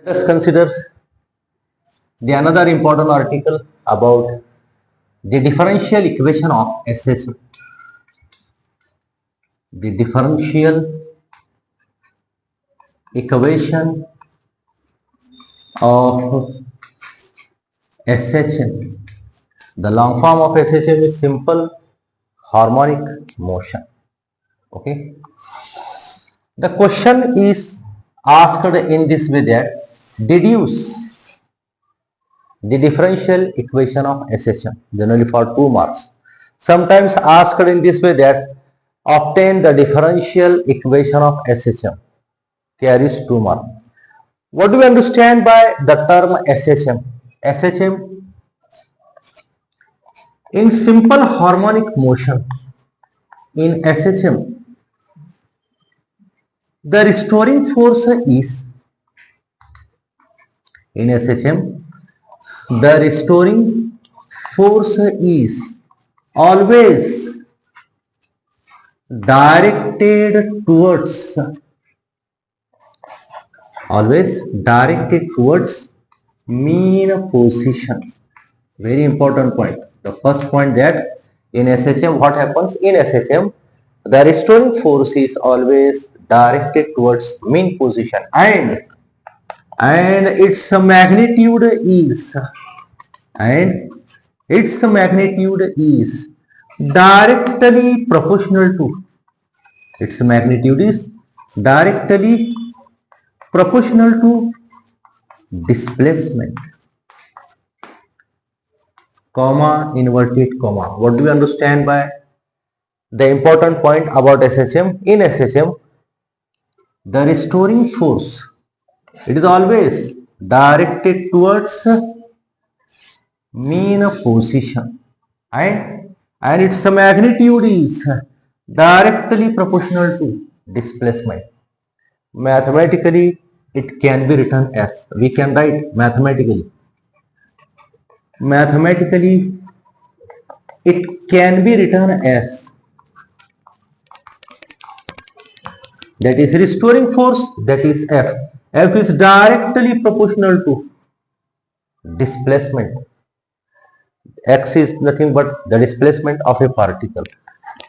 Let us consider the another important article about the differential equation of SHM. The differential equation of SHM. The long form of SHM is simple harmonic motion. Okay. The question is asked in this way that deduce the differential equation of SHM, generally for 2 marks. Sometimes asked in this way that obtain the differential equation of SHM, carries 2 marks. What do we understand by the term SHM? SHM, in simple harmonic motion, in SHM, the restoring force is, in SHM, the restoring force is always directed towards mean position. Very important point. The first point that in SHM what happens? In SHM the restoring force is always directed towards mean position and its magnitude is directly proportional to displacement, comma, inverted comma. What do we understand by the important point about SHM? In SHM, the restoring force, it is always directed towards mean position and its magnitude is directly proportional to displacement. Mathematically, it can be written as, we can write mathematically it can be written as, that is restoring force, that is F. F is directly proportional to displacement. X is nothing but the displacement of a particle.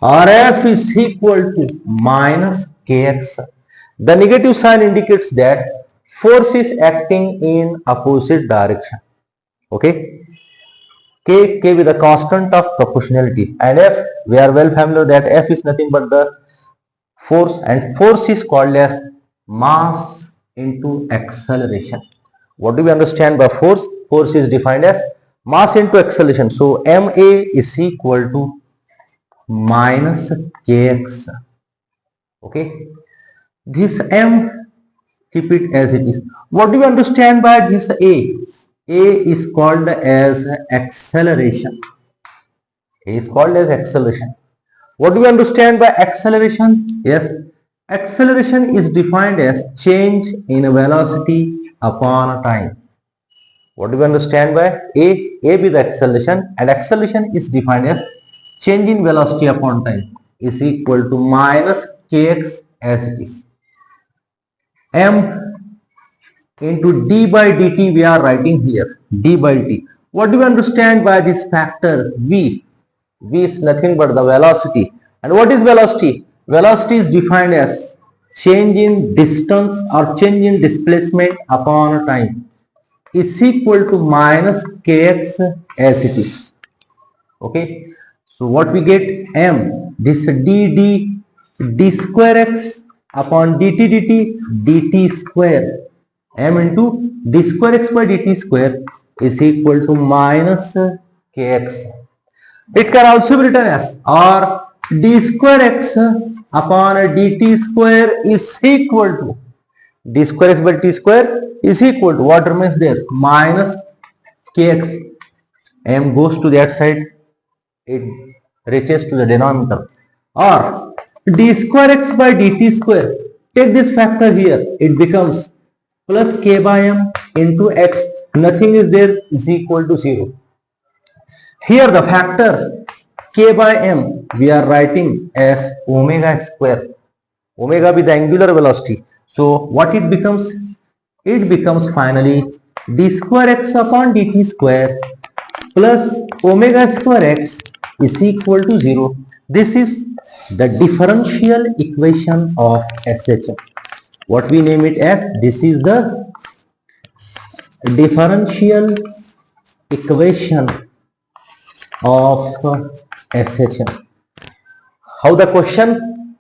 Rf is equal to minus kx. The negative sign indicates that force is acting in opposite direction. Okay. K with the constant of proportionality, and F, we are well familiar that F is nothing but the force, and force is called as mass into acceleration. What do we understand by force? Force is defined as mass into acceleration. So ma is equal to minus kx. Okay, this m, keep it as it is. What do we understand by this a? A is called as acceleration. What do we understand by acceleration? Yes, acceleration is defined as change in velocity upon time. What do we understand by A? A with acceleration, and acceleration is defined as change in velocity upon time is equal to minus kx as it is. M into d by dt we are writing here, d by dt. What do we understand by this factor v? V is nothing but the velocity. And what is velocity? Velocity is defined as change in distance or change in displacement upon time is equal to minus kx as it is. Okay. So what we get? M, this d square x upon dt square, m into d square x by dt square is equal to minus kx. It can also be written as, or d square x upon dt square is equal to, d square x by dt square is equal to, what remains there? Minus kx. M goes to that side, it reaches to the denominator. Or d square x by dt square, take this factor here, it becomes plus k by m into x, nothing is there, is equal to 0. Here the factor k by m we are writing as omega square, omega with the angular velocity. So what it becomes? it becomes finally d square x upon dt square plus omega square x is equal to 0. This is the differential equation of SHM. What we name it as? This is the differential equation of SHM. How the question?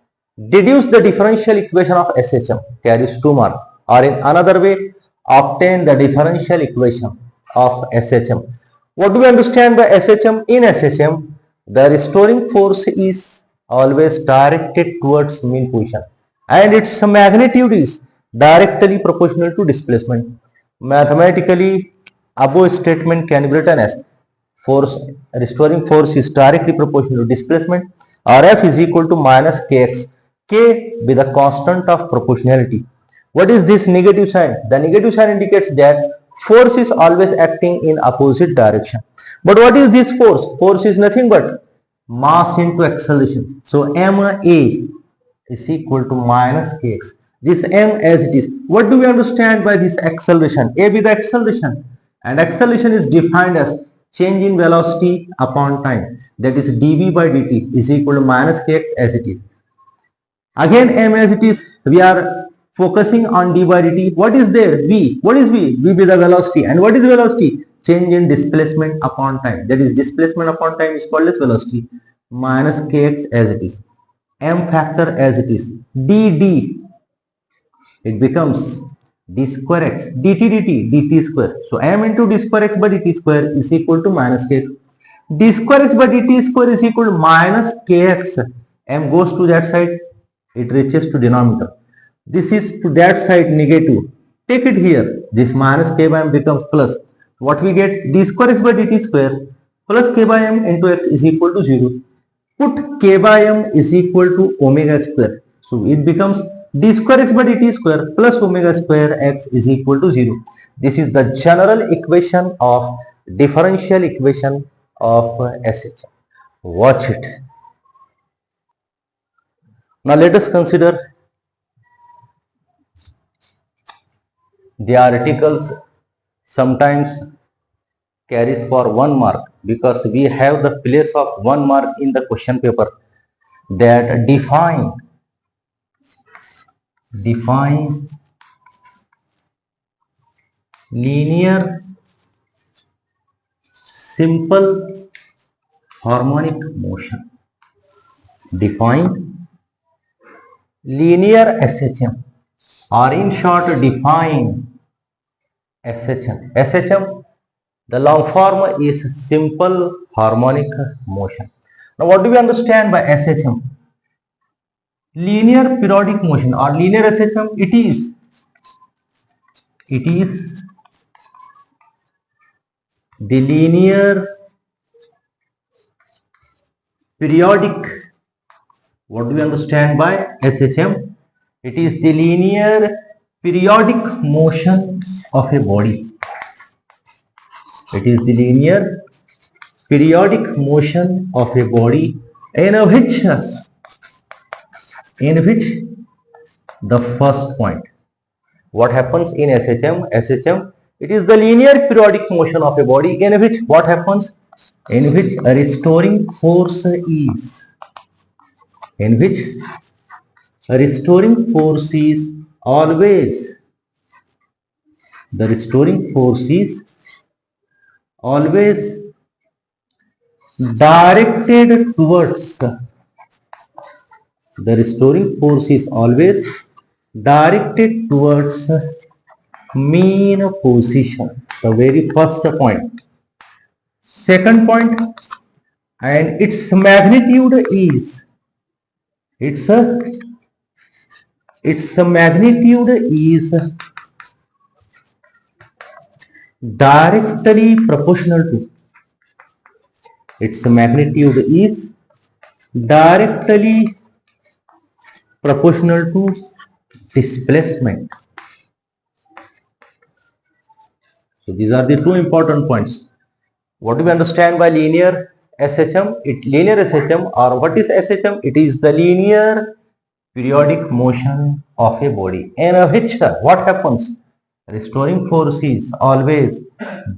Deduce the differential equation of SHM carries 2 marks, or in another way, obtain the differential equation of SHM. What do we understand by SHM? In SHM, the restoring force is always directed towards mean position and its magnitude is directly proportional to displacement. Mathematically, above statement can be written as force restoring force is directly proportional to displacement. Rf is equal to minus kx, k be the constant of proportionality. What is this negative sign? The negative sign indicates that force is always acting in opposite direction. But what is this force? Force is nothing but mass into acceleration. So ma is equal to minus kx. This m as it is. What do we understand by this acceleration? A be the acceleration, and acceleration is defined as change in velocity upon time. That is dv by dt is equal to minus kx as it is. Again m as it is, we are focusing on d by dt. What is there? V. What is v? V be the velocity. And what is velocity? Change in displacement upon time. That is displacement upon time is called as velocity. Minus kx as it is. M factor as it is. dd. It becomes d square x. dt square. So m into d square x by dt square is equal to minus kx. D square x by dt square is equal to minus kx. M goes to that side. It reaches to denominator. This is to that side negative. Take it here. This minus k by m becomes plus. What we get? D square x by dt square plus k by m into x is equal to 0. Put k by m is equal to omega square. So it becomes d square x by dt square plus omega square x is equal to 0. This is the general equation of differential equation of SHM. Watch it. Now let us consider the articles sometimes carries for 1 mark because we have the place of 1 mark in the question paper, that define linear simple harmonic motion. Define linear SHM, or in short define SHM. SHM, the long form is simple harmonic motion. Now what do we understand by SHM? Linear periodic motion or linear SHM, it is the linear periodic. What do we understand by SHM? It is the linear periodic motion of a body. It is the linear periodic motion of a body in which the first point. What happens in SHM? SHM, it is the linear periodic motion of a body in which what happens? In which a restoring force is. In which a restoring force is always. The restoring force is always directed towards. The restoring force is always directed towards mean position. The very first point. Second point, and its magnitude is, its magnitude is directly proportional to. Its magnitude is directly proportional to displacement. So these are the two important points. What do we understand by linear SHM? Linear SHM, or what is SHM? It is the linear periodic motion of a body in which what happens? Restoring force is always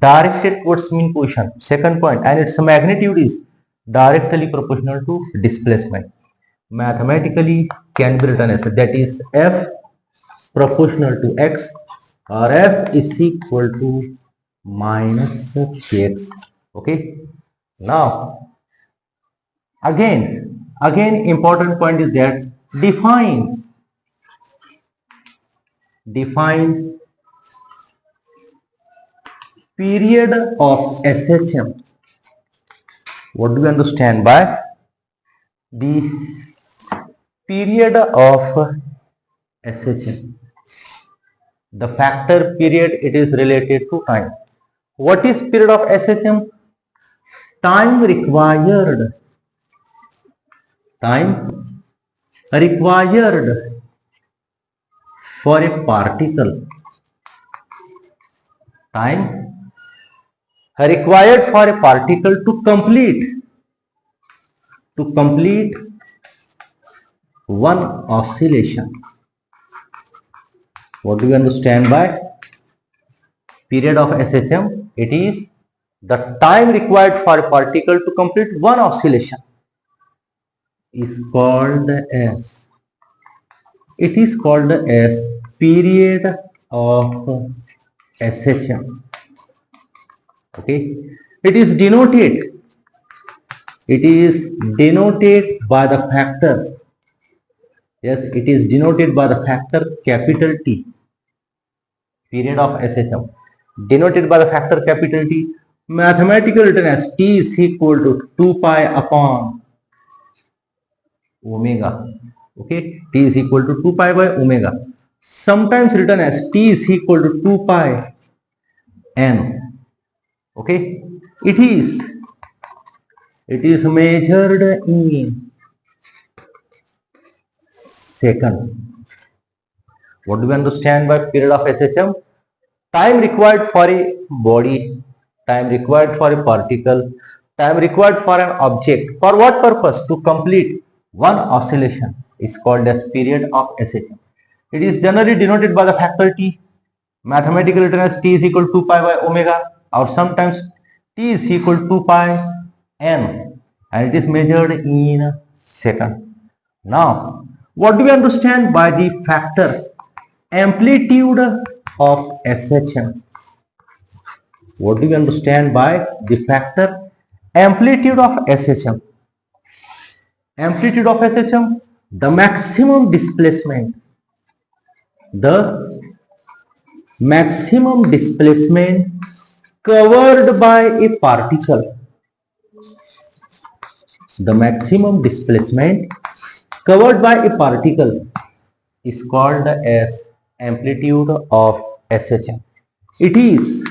directed towards mean position. Second point, and its magnitude is directly proportional to displacement. Mathematically can be written as that is F proportional to x, or F is equal to minus kx. Okay. Now again important point is that define period of SHM. What do we understand by the period of SHM? The factor period, it is related to time. What is period of SHM? Time required for a particle, time required for a particle to complete one oscillation. What do you understand by period of SHM? It is the time required for a particle to complete one oscillation is called as period of SHM. Okay, it is denoted by the factor. Yes, it is denoted by the factor capital T. Period of SHM denoted by the factor capital T, mathematically written as T is equal to 2 pi upon omega. Okay, T is equal to 2 pi by omega. Sometimes written as T is equal to 2 pi n. Okay, it is measured in second. What do we understand by period of SHM? Time required for a body, time required for a particle, time required for an object. For what purpose? To complete one oscillation is called as period of SHM. It is generally denoted by the factor T. Mathematically written as T is equal to 2 pi by omega, or sometimes T is equal to 2 pi n, and it is measured in second. Now, what do we understand by the factor amplitude of SHM? What do we understand by the factor amplitude of SHM? Amplitude of SHM, the maximum displacement covered by a particle. The maximum displacement covered by a particle is called as amplitude of SHM. It is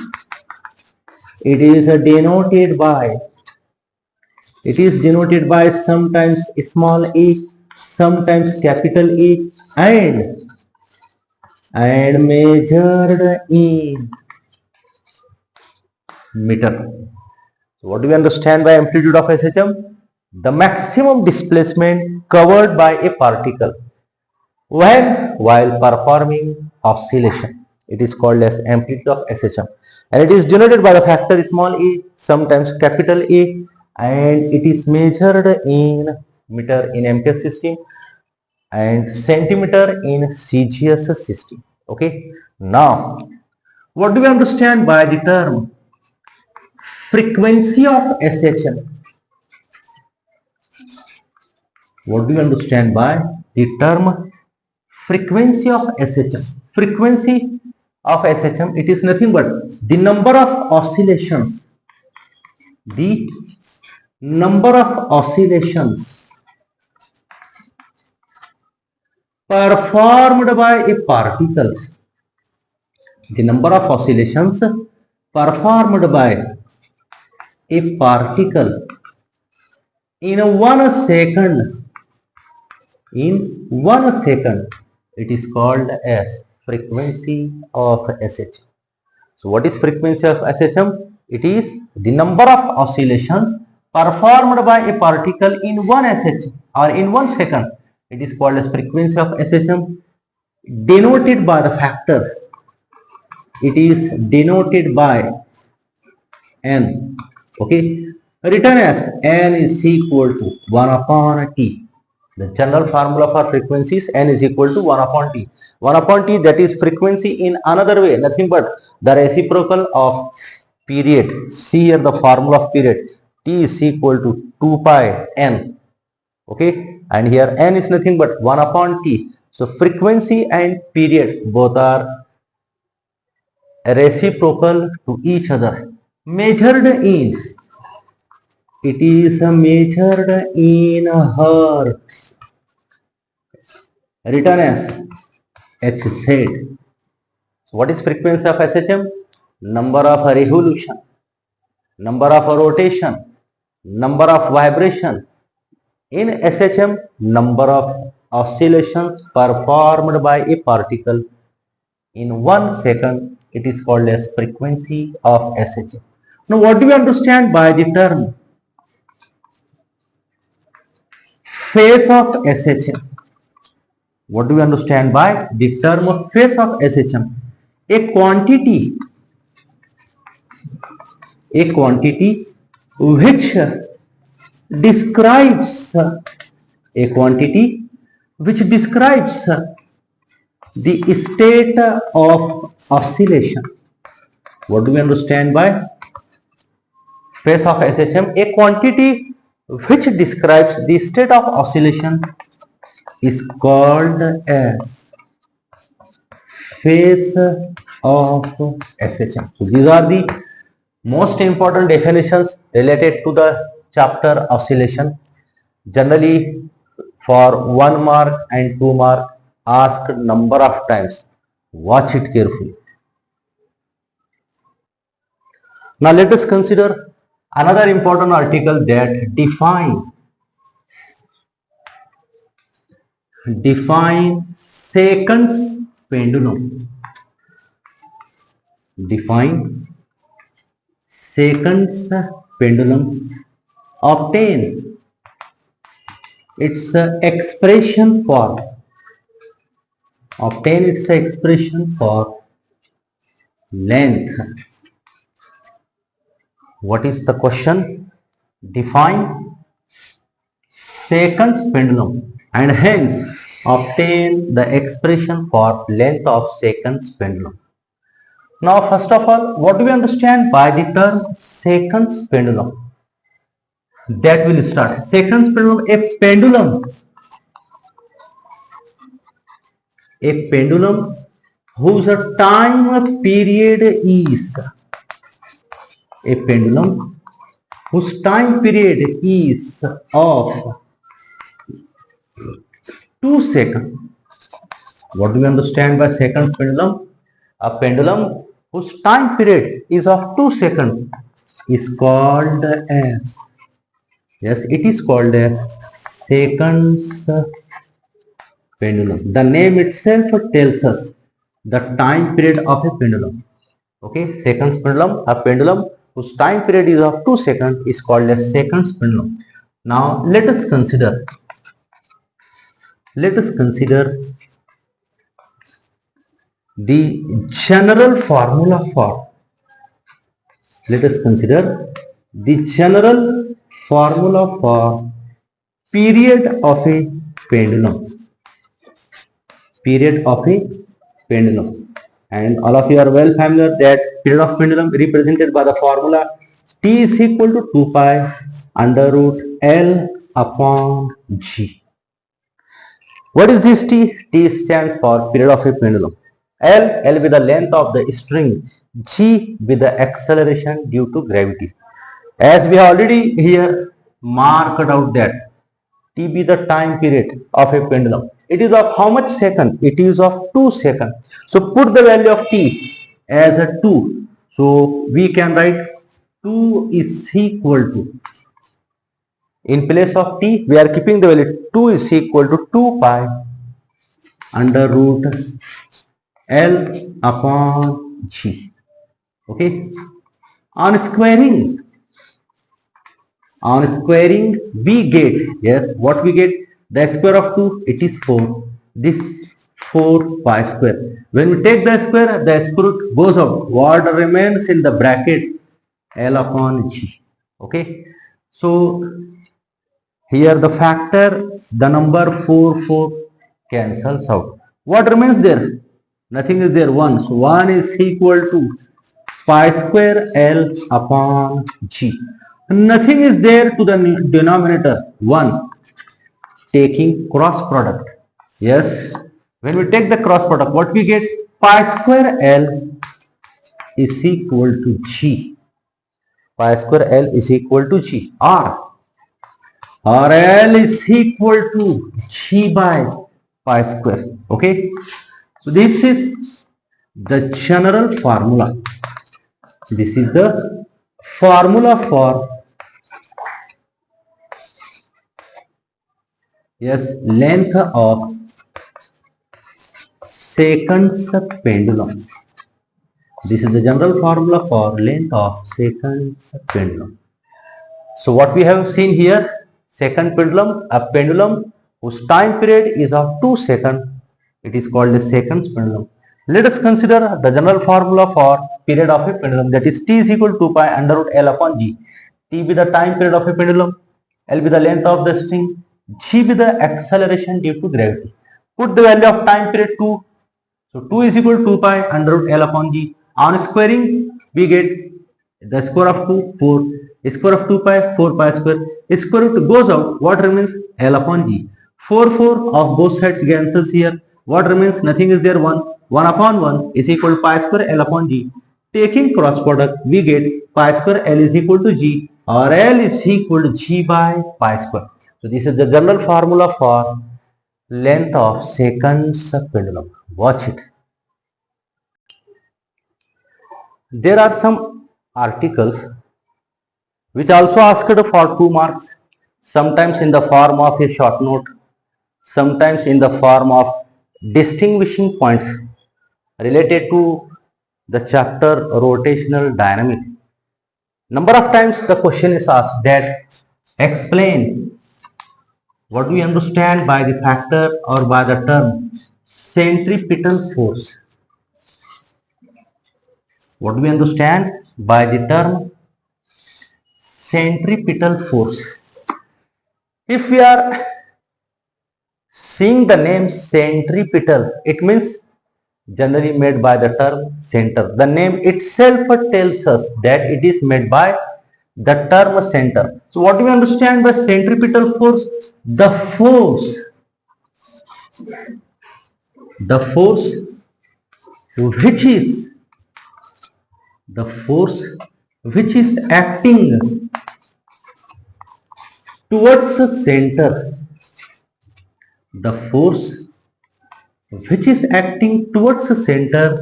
denoted by sometimes small a, sometimes capital A, and measured in meter. So what do we understand by amplitude of SHM? The maximum displacement covered by a particle while performing oscillation. It is called as amplitude of SHM, and it is denoted by the factor small a, sometimes capital A, and it is measured in meter in ampere system and centimeter in CGS system. Okay. Now, what do we understand by the term frequency of SHM? What do you understand by the term frequency of SHM? Frequency of SHM, it is nothing but the number of oscillations performed by a particle. The number of oscillations performed by a particle in 1 second. In 1 second, it is called as frequency of SHM. So what is frequency of SHM? It is the number of oscillations performed by a particle in 1 SHM or in 1 second. It is called as frequency of SHM, denoted by the factor it is denoted by n. Okay, written as n is equal to 1 upon t. The general formula for frequency is n is equal to 1 upon t. 1 upon t, that is frequency in another way, nothing but the reciprocal of period. See here the formula of period. T is equal to 2 pi n. Okay, and here n is nothing but 1 upon t. So frequency and period both are reciprocal to each other. Measured in, it is measured in hertz, written as Hz. So what is frequency of SHM? Number of revolution, number of rotation, number of vibration. In SHM, number of oscillations performed by a particle in 1 second. It is called as frequency of SHM. Now what do we understand by the term phase of SHM? What do we understand by the term of phase of SHM? A quantity which describes the state of oscillation. What do we understand by phase of SHM? A quantity which describes the state of oscillation is called as phase of SHM. So these are the most important definitions related to the chapter oscillation. Generally for 1 mark and 2 mark, asked number of times. Watch it carefully. Now let us consider another important article that define seconds pendulum. Define seconds pendulum. Obtain its expression for length. What is the question? Define seconds pendulum and hence obtain the expression for length of seconds pendulum. Now first of all, what do we understand by the term seconds pendulum? That will start. Seconds pendulum, a pendulum whose time period is of 2 seconds. What do we understand by seconds pendulum? A pendulum whose time period is of 2 seconds is called as, yes, it is called as seconds pendulum. The name itself tells us the time period of a pendulum. Okay, seconds pendulum, a pendulum whose time period is of 2 seconds is called as seconds pendulum. Now let us consider the general formula for period of a pendulum. And all of you are well familiar that period of pendulum represented by the formula T is equal to 2 pi under root L upon G. What is this T? T stands for period of a pendulum. L with the length of the string, G with the acceleration due to gravity. As we have already here marked out that T be the time period of a pendulum. It is of how much second? It is of 2 seconds. So put the value of T as a 2. So we can write 2 is equal to, in place of T we are keeping the value 2 is equal to 2 pi under root L upon G. Okay. On squaring we get, yes, what we get? The square of 2, it is 4. This 4 pi square. When we take the square root goes out. What remains in the bracket? L upon G. Okay. So here the factor, the number 4 cancels out. What remains there? Nothing is there. 1. So 1 is equal to pi square L upon G. Nothing is there to the denominator. 1. Taking cross product. Yes. When we take the cross product, what we get? Pi square L is equal to G. Pi square L is equal to G. Or L is equal to G by pi square. Okay. So this is the general formula. This is the formula for length of seconds pendulum. This is the general formula for length of seconds pendulum. So what we have seen here, second pendulum, a pendulum whose time period is of 2 seconds. It is called a seconds pendulum. Let us consider the general formula for period of a pendulum, that is t is equal to 2 pi under root L upon G. T be the time period of a pendulum, L be the length of the string, G be the acceleration due to gravity. Put the value of time period 2. So 2 is equal to 2 pi under root L upon G. On squaring, we get the square of 2, 4. Square of 2 pi, 4 pi square. Square root goes out. What remains? L upon G. 4 of both sides cancels here. What remains? Nothing is there. 1. 1 upon 1 is equal to pi square L upon G. Taking cross product, we get pi square L is equal to G, or L is equal to G by pi square. So this is the general formula for length of seconds pendulum. Watch it. There are some articles which also asked for 2 marks, sometimes in the form of a short note, sometimes in the form of distinguishing points related to the chapter rotational dynamics. Number of times the question is asked that explain what we understand by the factor or by the term centripetal force. What do we understand by the term centripetal force? If we are seeing the name centripetal, it means generally made by the term center. The name itself tells us that it is made by the term center. So what do we understand by centripetal force? The force which is acting towards the center. The force which is acting towards the center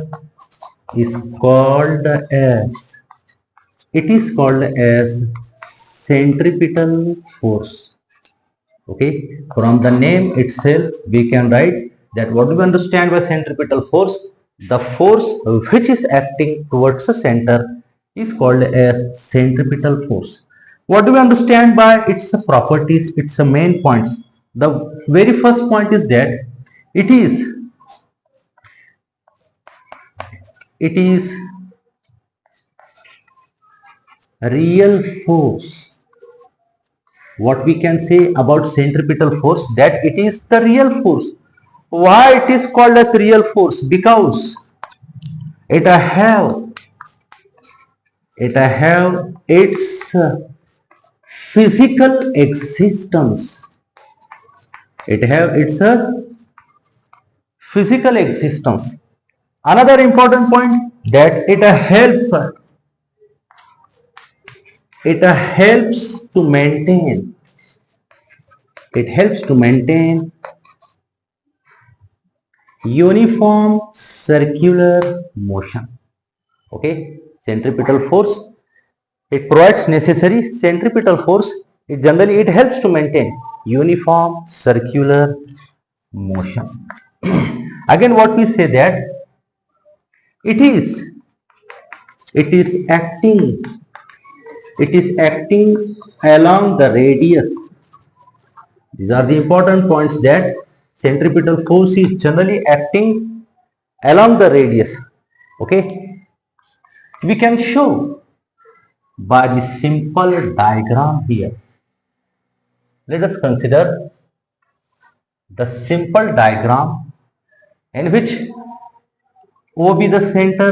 is called as centripetal force. Okay, from the name itself we can write that what do we understand by centripetal force? The force which is acting towards the center is called as centripetal force. What do we understand by its properties, its main points? The very first point is that it is real force. What we can say about centripetal force, that it is the real force. Why it is called as real force? Because it have its physical existence. It have its physical existence. Another important point, that it helps to maintain uniform circular motion. Okay, centripetal force, it provides necessary centripetal force. It helps to maintain uniform circular motion. Again, what we say that it is acting along the radius. These are the important points, that centripetal force is generally acting along the radius. Okay, we can show by the simple diagram here. Let us consider the simple diagram in which O be the center,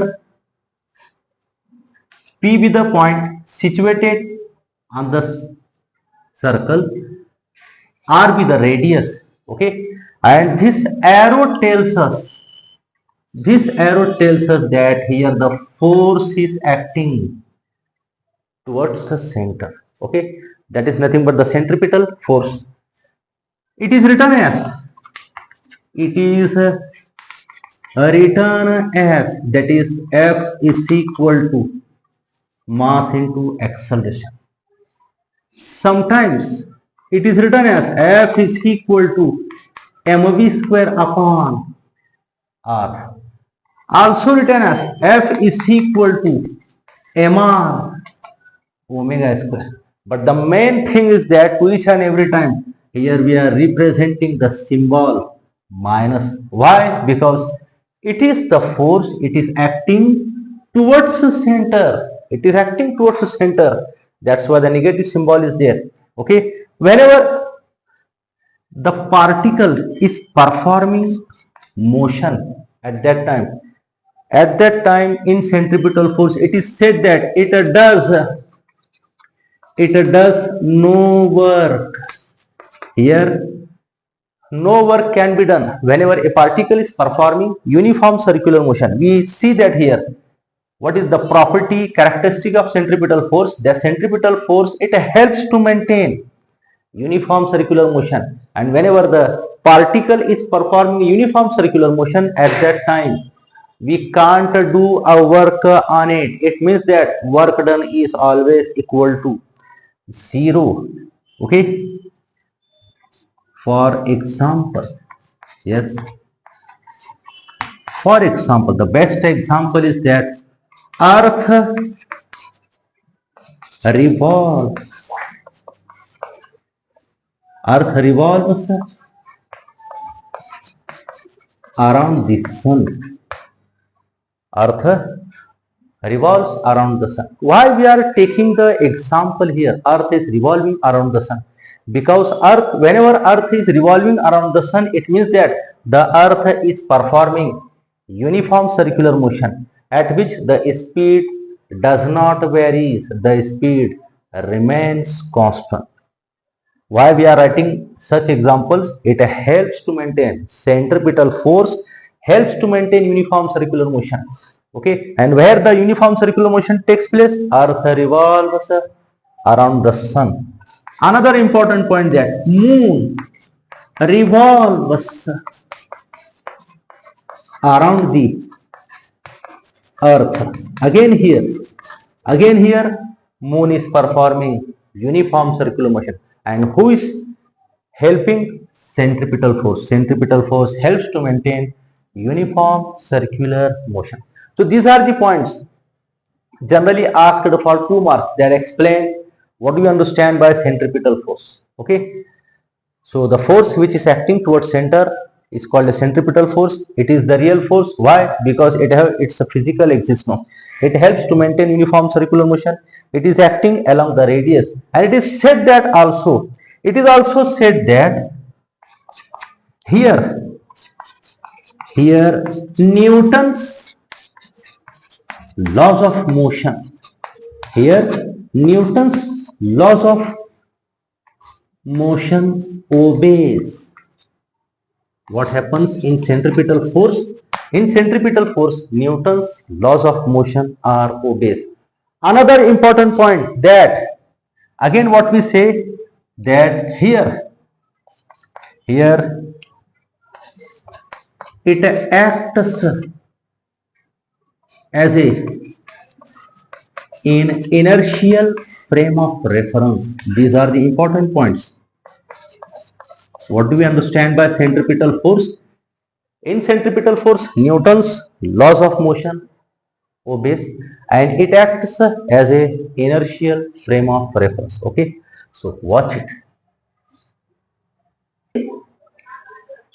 P be the point situated on the circle, R be the radius. Okay, and this arrow tells us that here the force is acting towards the center. Okay, that is nothing but the centripetal force. It is written as that is F is equal to mass into acceleration. Sometimes it is written as F is equal to mv square upon r. Also written as F is equal to mr omega square. But the main thing is that each and every time here we are representing the symbol minus. Why? Because it is the force, it is acting towards the center. It is acting towards the center. That's why the negative symbol is there. Okay. Whenever the particle is performing motion at that time in centripetal force, it is said that it does no work. Here no work can be done whenever a particle is performing uniform circular motion. We see that here. What is the property characteristic of centripetal force? The centripetal force, it helps to maintain uniform circular motion, and whenever the particle is performing uniform circular motion, at that time we can't do a work on it. It means that work done is always equal to 0. Okay, for example, yes, for example, the best example is that earth revolves around the sun. Earth revolves around the sun. Why we are taking the example here? Earth is revolving around the sun. Because whenever earth is revolving around the sun, it means that the earth is performing uniform circular motion at which the speed does not vary. The speed remains constant. Why we are writing such examples? It helps to maintain centripetal force, helps to maintain uniform circular motion. Okay, and where the uniform circular motion takes place, earth revolves around the sun. Another important point, that moon revolves around the earth. Again here moon is performing uniform circular motion, and who is helping? Centripetal force. Centripetal force helps to maintain uniform circular motion. So these are the points generally asked for 2 marks that explain what do you understand by centripetal force. Okay, so the force which is acting towards center is called a centripetal force. It is the real force. Why? Because it's a physical existence. It helps to maintain uniform circular motion. It is acting along the radius, and it is said that also. It is also said that here Newton's laws of motion. Here Newton's laws of motion obeys. What happens in centripetal force? In centripetal force, Newton's laws of motion are obeyed. Another important point, that again what we say, that here it acts as an inertial frame of reference. These are the important points. What do we understand by centripetal force? In centripetal force, Newton's laws of motion obeys, and it acts as a inertial frame of reference. Okay, so watch it.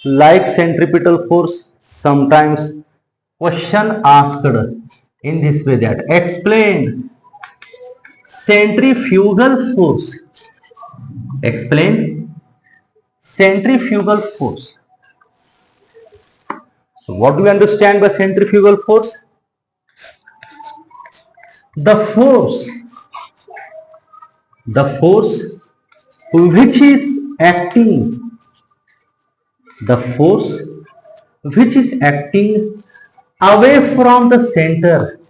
like centripetal force. Sometimes question asked in this way that explain centrifugal force. Explain centrifugal force. So what do we understand by centrifugal force? The force which is acting, the force which is acting away from the center,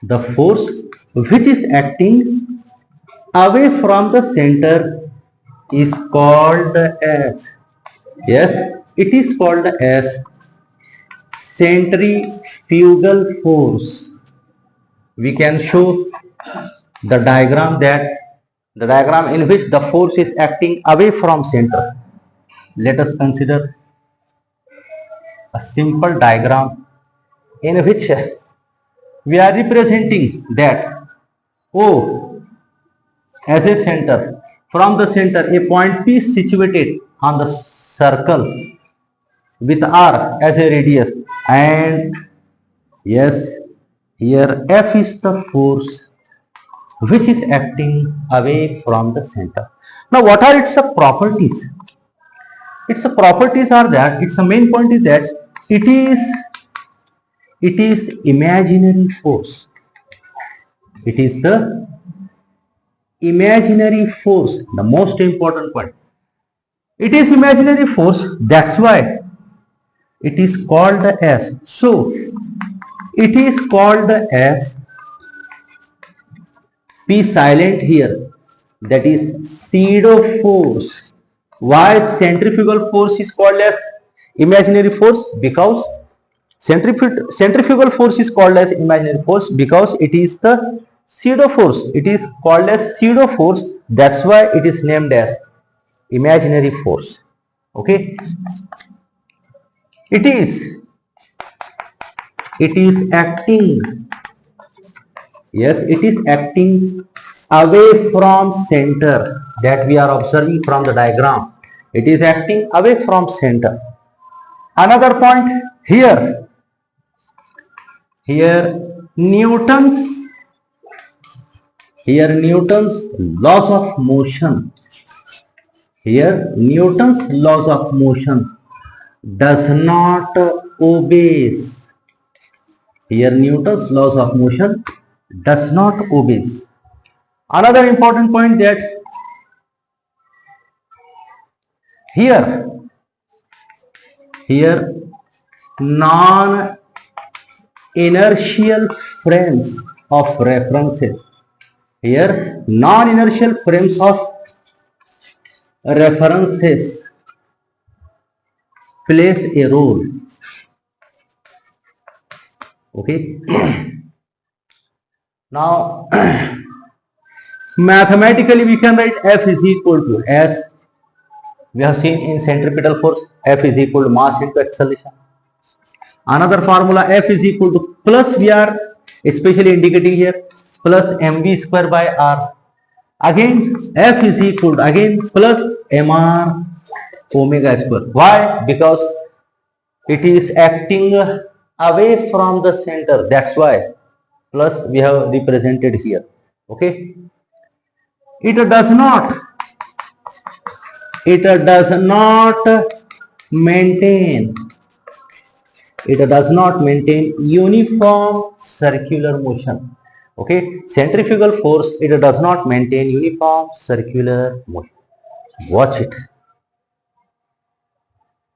the force which is acting away from the center is called as, yes, it is called as centrifugal force. We can show the diagram in which the force is acting away from center. Let us consider a simple diagram in which we are representing that O as a center. From the center, a point P is situated on the circle with R as a radius, and yes, here F is the force which is acting away from the center. Now, what are its properties? Its properties are that its main point is that it is imaginary force. It is the imaginary force, the most important point. It is imaginary force, that's why it is called as, so it is called as P silent here, that is pseudo force. Why centrifugal force is called as imaginary force? Because centrifugal force is called as imaginary force because it is the pseudo force. It is called as pseudo force, that's why it is named as imaginary force. Okay, it is acting, yes, it is acting away from center, that we are observing from the diagram. It is acting away from center. Another point here Newton's laws of motion, does not obeys. Here Newton's laws of motion does not obeys. Another important point that here non-inertial frames of references. Here non-inertial frames of references plays a role. Okay. Now mathematically we can write F is equal to, as we have seen in centripetal force, F is equal to mass into acceleration. Another formula, F is equal to, plus we are especially indicating here, plus mv square by r. Again F is equal to, again, plus mr omega square. Why? Because it is acting away from the center, that's why plus we have represented here. Okay, it does not maintain uniform circular motion. Okay, centrifugal force, it does not maintain uniform circular motion. Watch it.